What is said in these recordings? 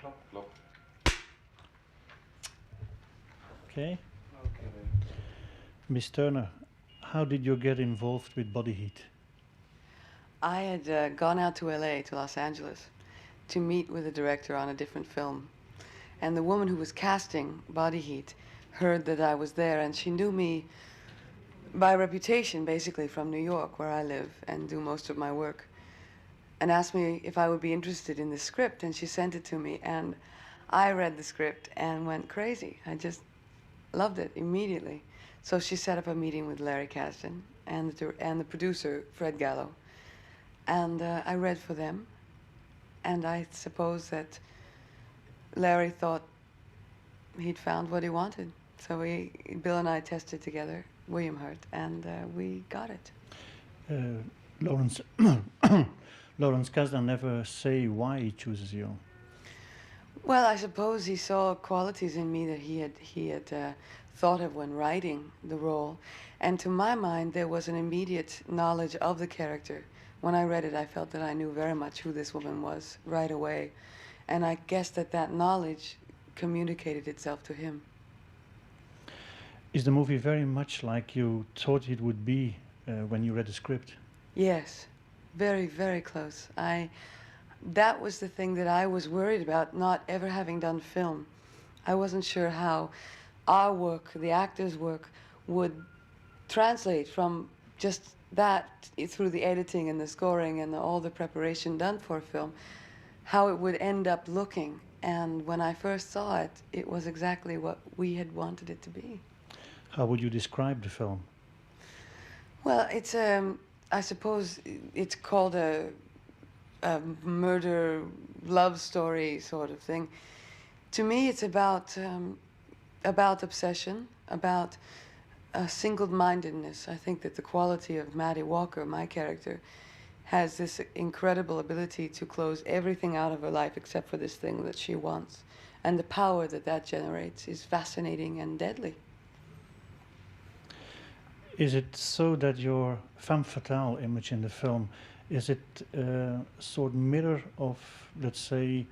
Klop, klop. Okay. Okay. Miss Turner, how did you get involved with Body Heat? I had gone out to LA, to Los Angeles, to meet with the director on a different film. And the woman who was casting Body Heat heard that I was there, and she knew me by reputation, basically, from New York, where I live and do most of my work, and asked me if I would be interested in the script, and she sent it to me, and I read the script and went crazy. I just loved it immediately. So she set up a meeting with Larry Kasdan and the producer, Fred Gallo, and I read for them, and I suppose that Larry thought he'd found what he wanted. So Bill and I tested together, William Hurt, and we got it. Lawrence Lawrence Kasdan never say why he chooses you. Well, I suppose he saw qualities in me that he had thought of when writing the role, and to my mind, there was an immediate knowledge of the character. When I read it, I felt that I knew very much who this woman was right away, and I guess that knowledge communicated itself to him. Is the movie very much like you thought it would be when you read the script? Yes, very, very close. That was the thing that I was worried about, not ever having done film. I wasn't sure how our work, the actors' work, would translate from just that through the editing and the scoring and all the preparation done for a film, how it would end up looking. And when I first saw it, it was exactly what we had wanted it to be. How would you describe the film? Well, it's I suppose it's called a murder love story sort of thing. To me, it's about obsession, about single-mindedness. I think that the quality of Maddie Walker, my character, has this incredible ability to close everything out of her life except for this thing that she wants. And the power that generates is fascinating and deadly. Is it so that your femme fatale image in the film, is it a sort of mirror of, let's say,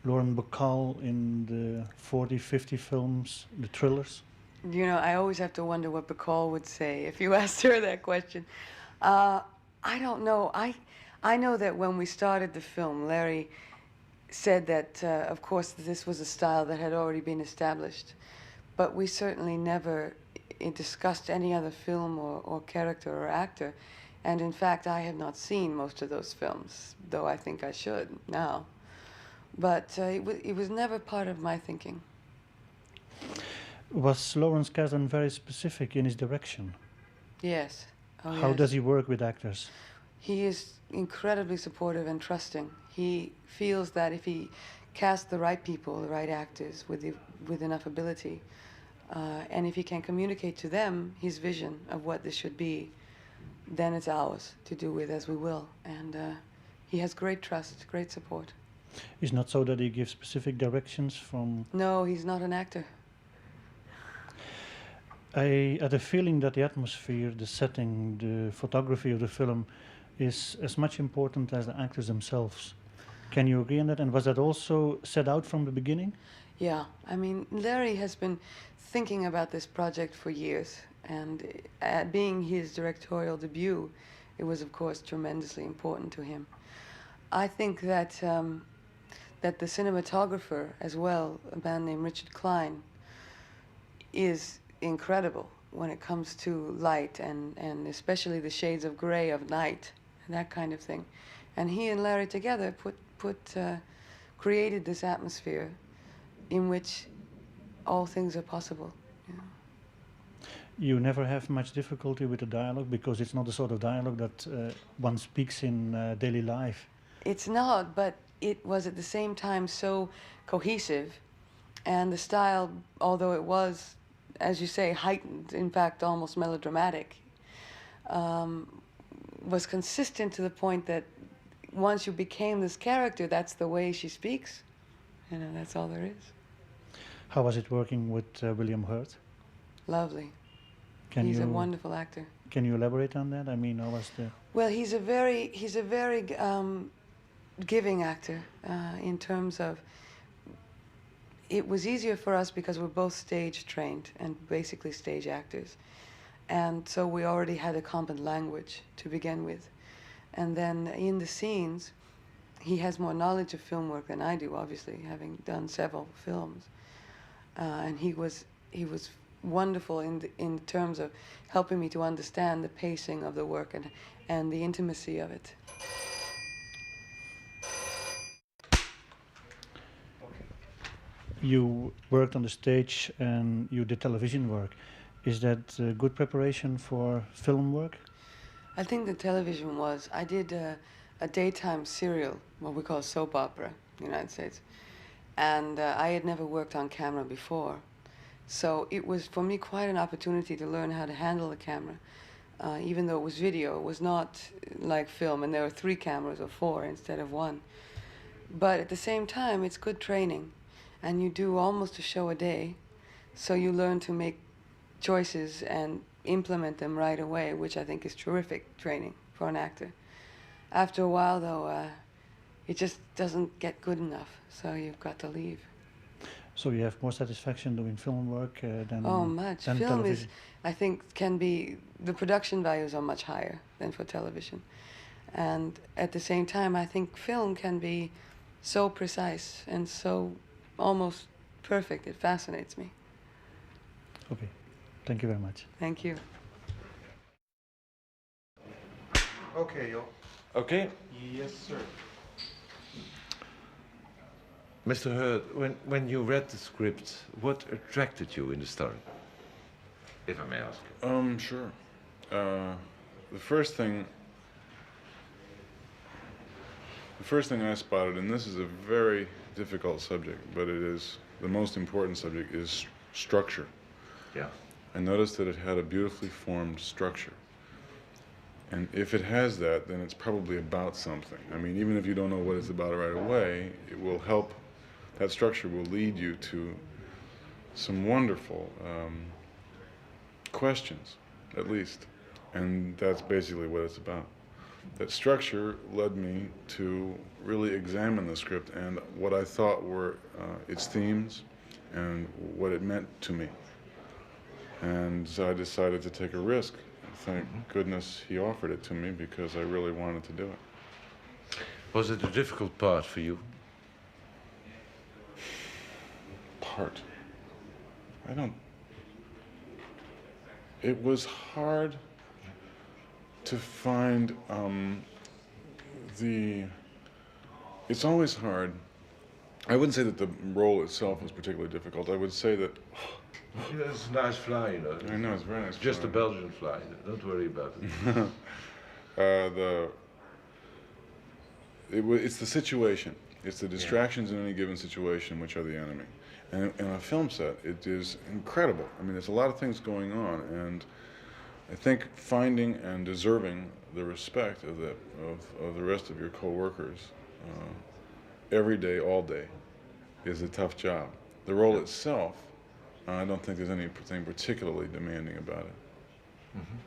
Lauren Bacall in the 40, 50 films, the thrillers? You know, I always have to wonder what Bacall would say if you asked her that question. I don't know. I know that when we started the film, Larry said that, of course, this was a style that had already been established. But we certainly never discussed any other film or character or actor. And in fact, I have not seen most of those films, though I think I should now. But it was never part of my thinking. Was Lawrence Kasdan very specific in his direction? Yes. Oh, How yes. does he work with actors? He is incredibly supportive and trusting. He feels that if he casts the right people, the right actors with enough ability, and if he can communicate to them his vision of what this should be, then it's ours to do with as we will. And he has great trust, great support. It's not so that he gives specific directions from... No, he's not an actor. I had a feeling that the atmosphere, the setting, the photography of the film is as much important as the actors themselves. Can you agree on that? And was that also set out from the beginning? Yeah, I mean, Larry has been thinking about this project for years, and being his directorial debut, it was, of course, tremendously important to him. I think that that the cinematographer as well, a man named Richard Klein, is incredible when it comes to light and especially the shades of gray of night and that kind of thing. And he and Larry together created this atmosphere in which all things are possible. You know. You never have much difficulty with the dialogue because it's not the sort of dialogue that one speaks in daily life. It's not, but it was at the same time so cohesive, and the style, although it was, as you say, heightened, in fact almost melodramatic, was consistent to the point that once you became this character, that's the way she speaks. You know, that's all there is. How was it working with William Hurt? Lovely. He's a wonderful actor. Can you elaborate on that? I mean, how was the... Well, he's a very giving actor in terms of it was easier for us because we're both stage trained and basically stage actors. And so we already had a common language to begin with. And then in the scenes, he has more knowledge of film work than I do, obviously, having done several films. And he was wonderful in terms of helping me to understand the pacing of the work and the intimacy of it. You worked on the stage and you did television work. Is that good preparation for film work? I think the television was. I did a daytime serial, what we call soap opera, in the United States. And I had never worked on camera before. So it was, for me, quite an opportunity to learn how to handle the camera. Even though it was video, it was not like film, and there were 3 cameras or 4 instead of 1. But at the same time, it's good training. And you do almost a show a day, so you learn to make choices and implement them right away, which I think is terrific training for an actor. After a while, though, it just doesn't get good enough, so you've got to leave. So you have more satisfaction doing film work than Much. than Film television? I think, can be, the production values are much higher than for television. And at the same time, I think film can be so precise and so almost perfect. It fascinates me. Okay, thank you very much. Thank you. Okay, yo. Okay, Yes, sir. Mr. Hurd, when you read the script, what attracted you in the story? If I may ask. Sure. The first thing I spotted, and this is a very difficult subject, but it is the most important subject, is structure. Yeah. I noticed that it had a beautifully formed structure. And if it has that, then it's probably about something. I mean, even if you don't know what it's about right away, it will help, that structure will lead you to some wonderful questions, at least. And that's basically what it's about. That structure led me to really examine the script and what I thought were its themes and what it meant to me. And so I decided to take a risk. Thank goodness he offered it to me, because I really wanted to do it. Was it a difficult part for you? Part? It was hard to find it's always hard. I wouldn't say that the role itself was particularly difficult. I would say that It's a nice fly, you know. I know, it's very nice. Just a fly. Belgian fly. Don't worry about it. It's the situation. It's the distractions in any given situation which are the enemy. And in a film set, it is incredible. I mean, there's a lot of things going on, and I think finding and deserving the respect of the rest of your co-workers every day, all day, is a tough job. The role itself, I don't think there's anything particularly demanding about it.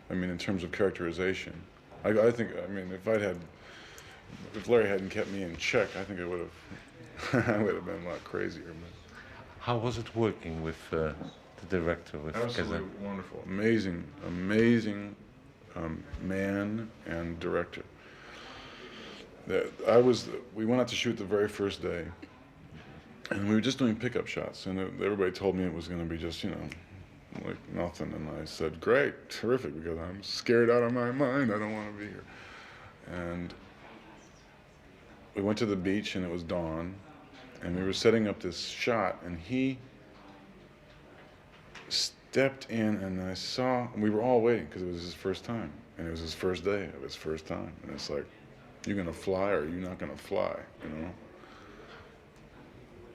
I mean, in terms of characterization, I think, I mean, if Larry hadn't kept me in check, I think I would have been a lot crazier. But How was it working with the director, with absolutely Kathleen? wonderful, amazing man and director. We went out to shoot the very first day, and we were just doing pickup shots, and everybody told me it was going to be just, like nothing, and I said, great, terrific, because I'm scared out of my mind, I don't want to be here. And we went to the beach, and it was dawn, and we were setting up this shot, and he stepped in, and I saw, and we were all waiting, because it was his first time, and it was his first day of his first time, and it's like, you're going to fly or you're not going to fly,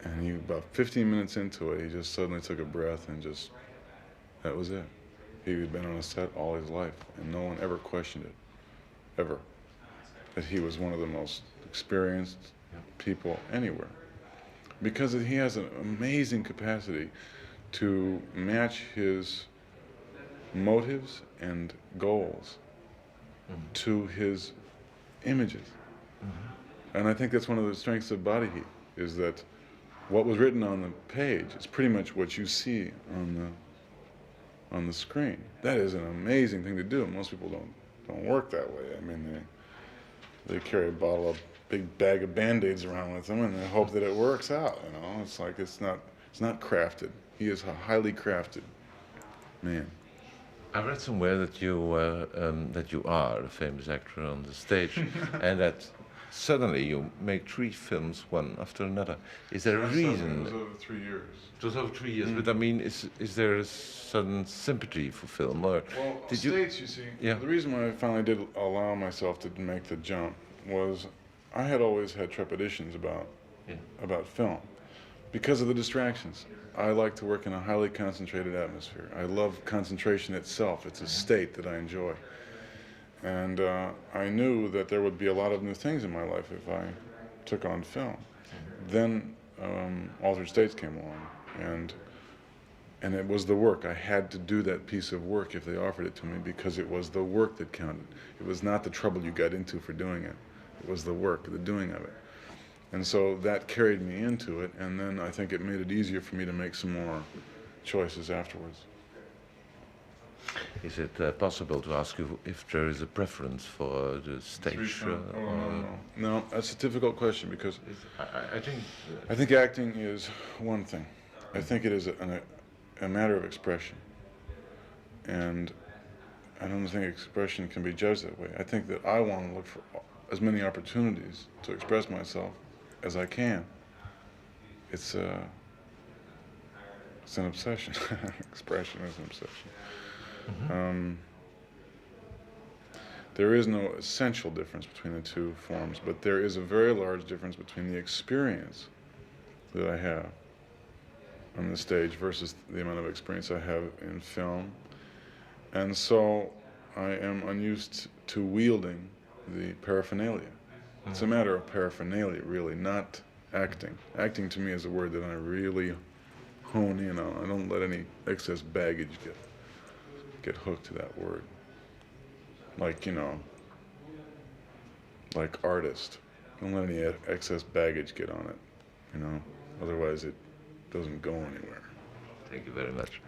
And about 15 minutes into it, he just suddenly took a breath and that was it. He had been on a set all his life, and no one ever questioned it, ever. That he was one of the most experienced people anywhere. Because he has an amazing capacity to match his motives and goals to his images. And I think that's one of the strengths of Body Heat, is that what was written on the page is pretty much what you see on the screen. That is an amazing thing to do. Most people don't work that way. I mean, they carry a big bag of Band-Aids around with them, and they hope that it works out. You know, it's like it's not crafted. He is a highly crafted man. I read somewhere that you are a famous actor on the stage, and that suddenly you make 3 films one after another. Is there a reason? It was over 3 years. It was over 3 years, but I mean, is there a sudden sympathy for film, or Well, did States, you see, Yeah. the reason why I finally did allow myself to make the jump was I had always had trepidations about film because of the distractions. I like to work in a highly concentrated atmosphere. I love concentration itself. It's a state that I enjoy. And I knew that there would be a lot of new things in my life if I took on film. Then Altered States came along, and it was the work. I had to do that piece of work if they offered it to me because it was the work that counted. It was not the trouble you got into for doing it. It was the work, the doing of it. And so that carried me into it, and then I think it made it easier for me to make some more choices afterwards. is it possible to ask you if there is a preference for the stage? No, that's a difficult question because I think I think acting is one thing. I think it is a matter of expression. And I don't think expression can be judged that way. I think that I want to look for as many opportunities to express myself as I can. It's an obsession. Expression is an obsession. There is no essential difference between the two forms, but there is a very large difference between the experience that I have on the stage versus the amount of experience I have in film. And so I am unused to wielding the paraphernalia. It's a matter of paraphernalia, really, not acting. Acting to me is a word that I really hone in on. I don't let any excess baggage get hooked to that word. Like, like artist. Don't let any excess baggage get on it, Otherwise it doesn't go anywhere. Thank you very much.